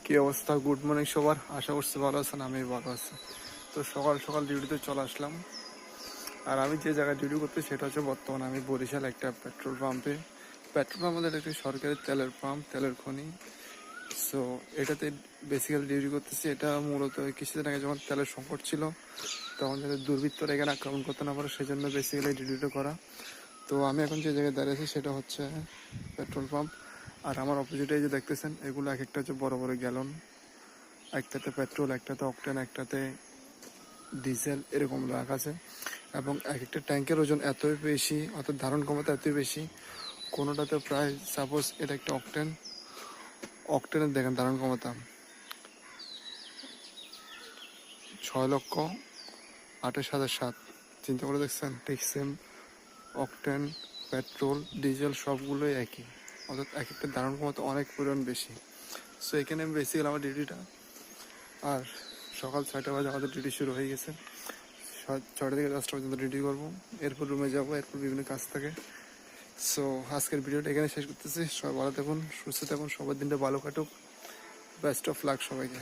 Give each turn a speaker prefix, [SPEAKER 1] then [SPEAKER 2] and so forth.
[SPEAKER 1] কি অবস্থা? Good morning সবার, আশা করছি ভালো আছেন। আমি ভালো আছি। তো সকাল সকাল ডিউটিতে চলে আসলাম। আর আমি যে জায়গায় ডিউটি করতে সেটা হচ্ছে বর্তমানে আমি বরিশাল একটা পেট্রোল পাম্পে। পেট্রোল পাম্প আমাদের একটি সরকারি তেলের পাম্প, তেলের খনি। সো এটাতে বেসিক্যালি ডিউটি করতেছি। এটা মূলত কিছুদিন আগে যখন তেলের সংকট ছিল তখন যাতে দুর্বৃত্তরা এখানে আক্রমণ করতে না পারে সেজন্য বেসিক্যালি ডিউটিটা করা। তো আমি এখন যে জায়গায় দাঁড়িয়েছি সেটা হচ্ছে পেট্রোল পাম্প। আর আমার অপোজিটে যে দেখতেছেন এগুলো এক একটা হচ্ছে বড় বড় গ্যালন। একটাতে পেট্রোল, একটাতে অকটেন, একটাতে ডিজেল, এরকম রাখা আছে। এবং এক একটা ট্যাঙ্কের ওজন এতই বেশি, অর্থাৎ ধারণ ক্ষমতা এতই বেশি। কোনোটাতে প্রায় সাপোজ এটা একটা অকটেনের দেখেন ধারণ ক্ষমতা 6,28,700। চিন্তা করে দেখছেন? ঠিক সেম অকটেন, পেট্রোল, ডিজেল সবগুলোই একই, অর্থাৎ এক একটা ধারণ ক্ষমতা অনেক পরিমাণ বেশি। সো এখানে বেসিক্যালি আমার ডিউটিটা। আর সকাল 6টা বাজে আমাদের ডিউটি শুরু হয়ে গেছে। 6টা থেকে 10টা পর্যন্ত ডিউটি করবো, এরপর রুমে যাবো, এরপর বিভিন্ন কাজ থাকে। সো আজকের ভিডিওটা এখানে শেষ করতেছি। সবাই ভালো থাকুন, সুস্থ থাকুন, সবার দিনটা ভালো কাটুক। বেস্ট অফ লাক সবাইকে।